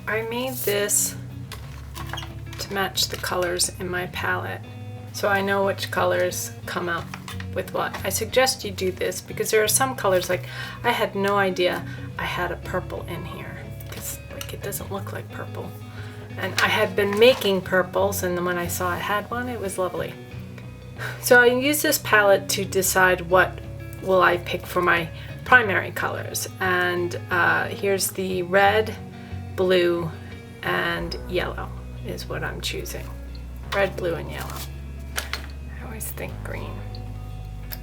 I made this to match the colors in my palette, so I know which colors come out with what. I suggest you do this because there are some colors, like I had no idea I had a purple in here because like it doesn't look like purple, and I had been making purples, and then when I saw I had one, it was lovely. So I use this palette to decide what will I pick for my primary colors, and here's the red, blue, and yellow is what I'm choosing. Red, blue, and yellow. I always think green.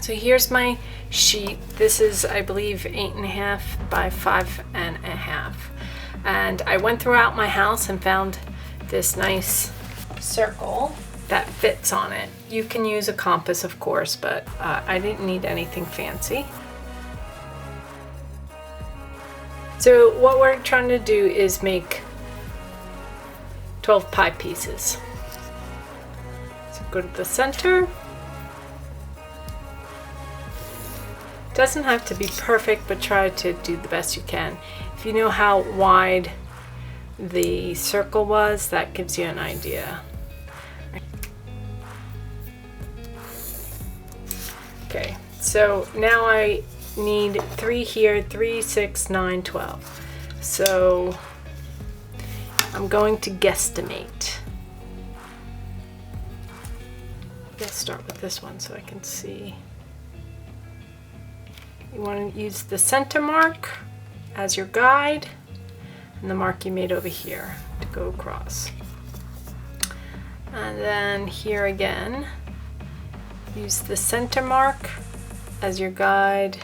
So here's my sheet. This is, I believe, 8.5 by 5.5. And I went throughout my house and found this nice circle that fits on it. You can use a compass, of course, but I didn't need anything fancy. So what we're trying to do is make 12 pie pieces. So go to the center. Doesn't have to be perfect, but try to do the best you can. If you know how wide the circle was, that gives you an idea. Okay, so now I need 3 here, 3, 6, 9, 12. So I'm going to guesstimate. Let's start with this one so I can see. You want to use the center mark as your guide and the mark you made over here to go across. And then here again, use the center mark as your guide.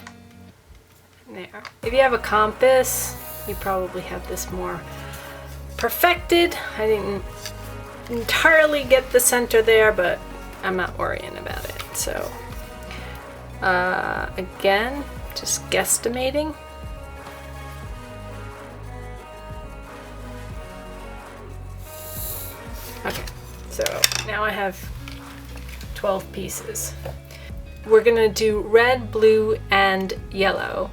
There. If you have a compass, you probably have this more perfected. I didn't entirely get the center there, but I'm not worrying about it. So again, just guesstimating. Okay, so now I have 12 pieces. We're gonna do red, blue, and yellow,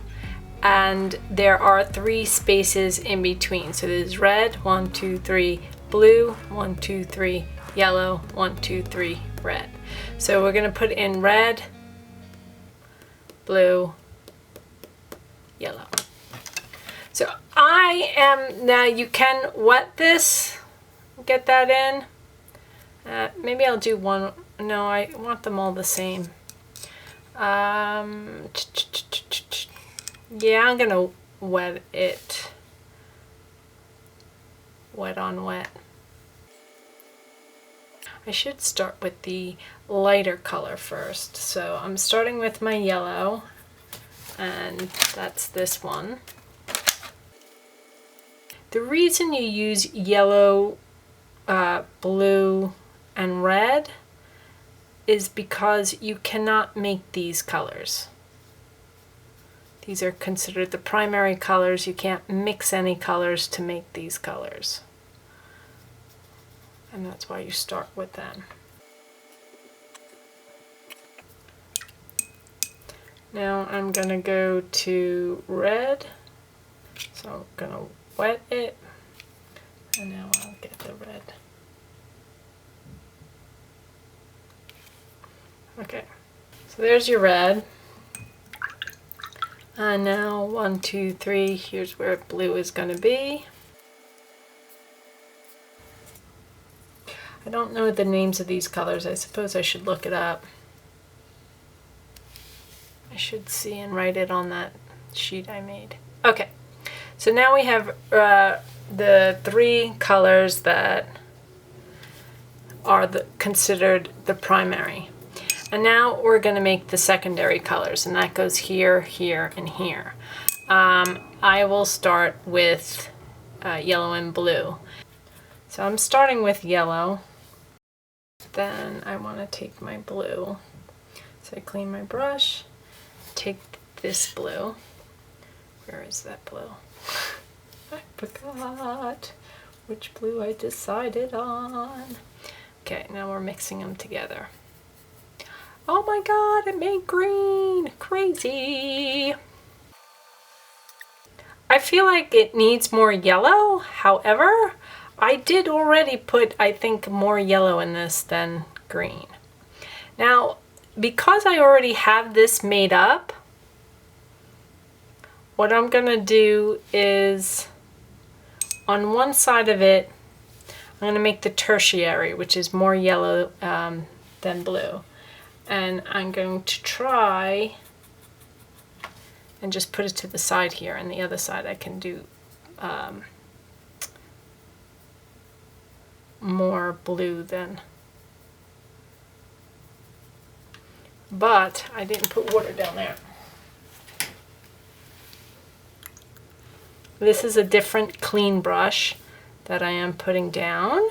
and there are 3 spaces in between. So there's red, 1, 2, 3, blue, 1, 2, 3, yellow, 1, 2, 3, red. So we're gonna put in red, blue, yellow. So now you can wet this, get that in. Maybe I'll do one. No, I want them all the same. Yeah, I'm gonna wet it. Wet on wet. I should start with the lighter color first. So I'm starting with my yellow, and that's this one. The reason you use yellow, blue, and red is because you cannot make these colors. These are considered the primary colors. You can't mix any colors to make these colors. And that's why you start with them. Now I'm gonna go to red. So I'm gonna wet it. And now I'll get the red. Okay, so there's your red. And now 1, 2, 3, here's where blue is going to be. I don't know the names of these colors. I suppose I should look it up. I should see and write it on that sheet I made. Okay, so now we have the 3 colors that are considered the primary. And now we're going to make the secondary colors, and that goes here, here, and here. I will start with yellow and blue. So I'm starting with yellow. Then I want to take my blue. So I clean my brush, take this blue. Where is that blue? I forgot which blue I decided on. Okay, now we're mixing them together. Oh my god, it made green! Crazy! I feel like it needs more yellow. However, I did already put, I think, more yellow in this than green. Now, because I already have this made up, what I'm gonna do is on one side of it, I'm gonna make the tertiary, which is more yellow than blue. And I'm going to try and just put it to the side here, and the other side I can do more blue than. But I didn't put water down there. This is a different clean brush that I am putting down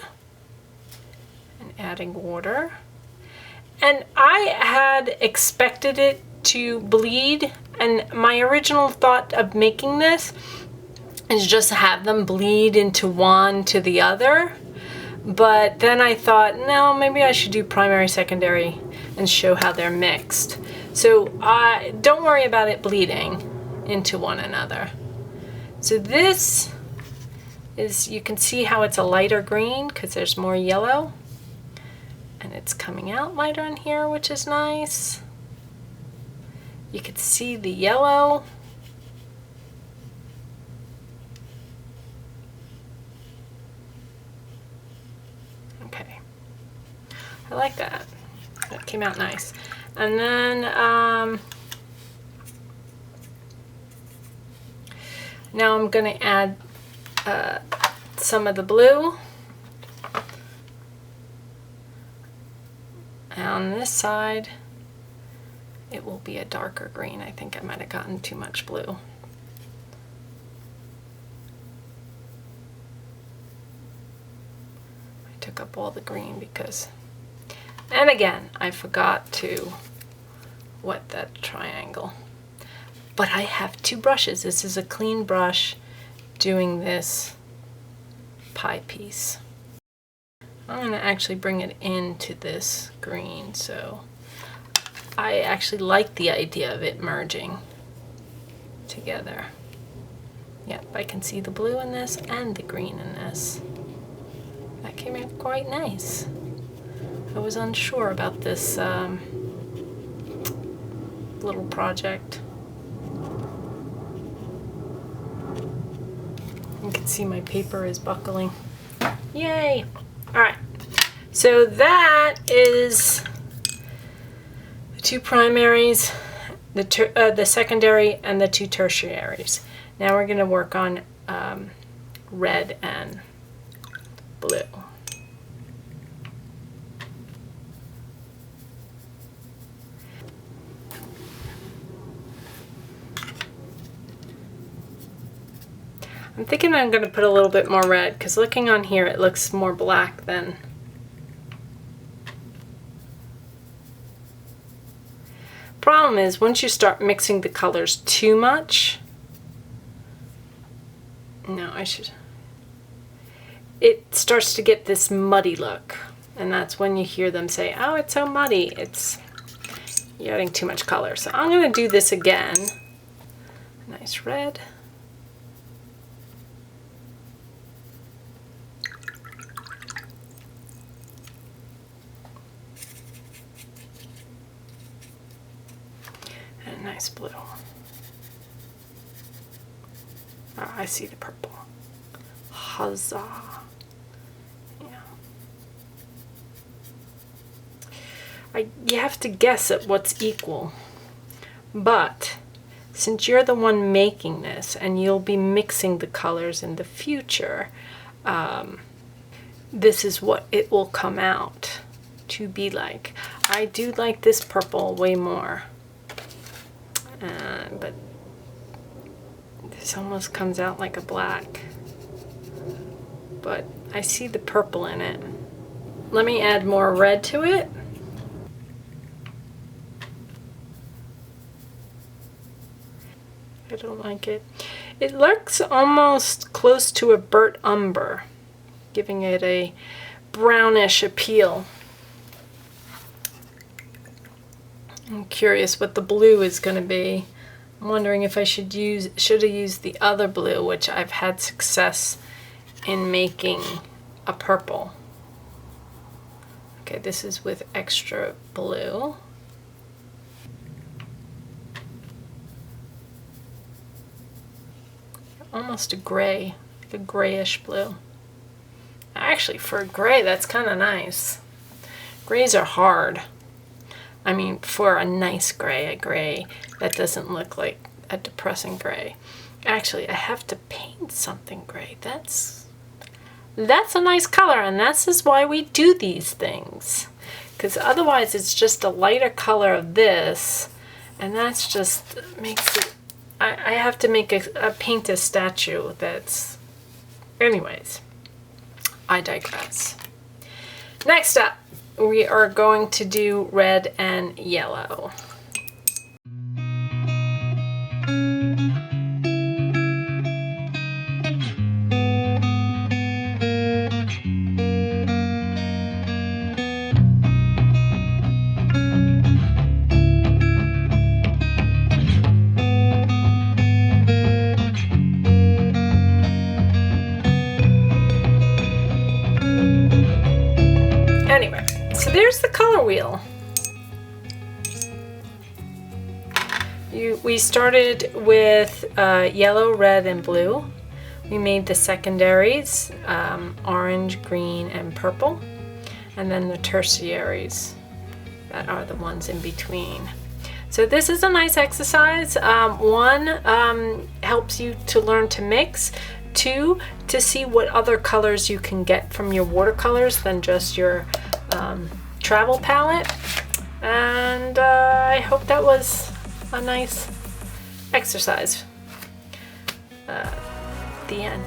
and adding water. And I had expected it to bleed, and my original thought of making this is just have them bleed into one to the other. But then I thought, no, maybe I should do primary, secondary, and show how they're mixed. So don't worry about it bleeding into one another. So this is, you can see how it's a lighter green because there's more yellow. And it's coming out lighter in here, which is nice. You can see the yellow. Okay, I like that. That came out nice. And then now I'm going to add some of the blue. On this side, it will be a darker green. I think I might have gotten too much blue. I took up all the green because, and again, I forgot to wet that triangle. But I have two brushes. This is a clean brush doing this pie piece. I'm going to actually bring it into this green, so I actually like the idea of it merging together. Yep, I can see the blue in this and the green in this. That came out quite nice. I was unsure about this little project. You can see my paper is buckling. Yay! Alright, so that is the two primaries, the secondary, and the two tertiaries. Now we're going to work on red and blue. I'm thinking I'm going to put a little bit more red, because looking on here it looks more black than. Problem is, once you start mixing the colors too much, it starts to get this muddy look, and that's when you hear them say, oh, it's so muddy, you're adding too much color. So I'm going to do this again. Nice red. Nice blue. Oh, I see the purple. Huzzah. Yeah. You have to guess at what's equal. But since you're the one making this and you'll be mixing the colors in the future, this is what it will come out to be like. I do like this purple way more. But this almost comes out like a black. But I see the purple in it. Let me add more red to it. I don't like it. It looks almost close to a burnt umber, giving it a brownish appeal. I'm curious what the blue is going to be. I'm wondering if I should have used the other blue, which I've had success in making a purple. Okay, this is with extra blue. Almost a gray, like a grayish blue. Actually, for a gray, that's kind of nice. Grays are hard. I mean, for a nice gray, a gray that doesn't look like a depressing gray. Actually, I have to paint something gray. That's a nice color, and this is why we do these things. Because otherwise, it's just a lighter color of this, and that's just makes it. I have to make paint a statue that's. Anyways, I digress. Next up, we are going to do red and yellow. Anyway, so there's the color wheel. We started with yellow, red, and blue. We made the secondaries, orange, green, and purple. And then the tertiaries, that are the ones in between. So this is a nice exercise. One, helps you to learn to mix. Two, to see what other colors you can get from your watercolors than just your travel palette. And I hope that was a nice exercise. The end.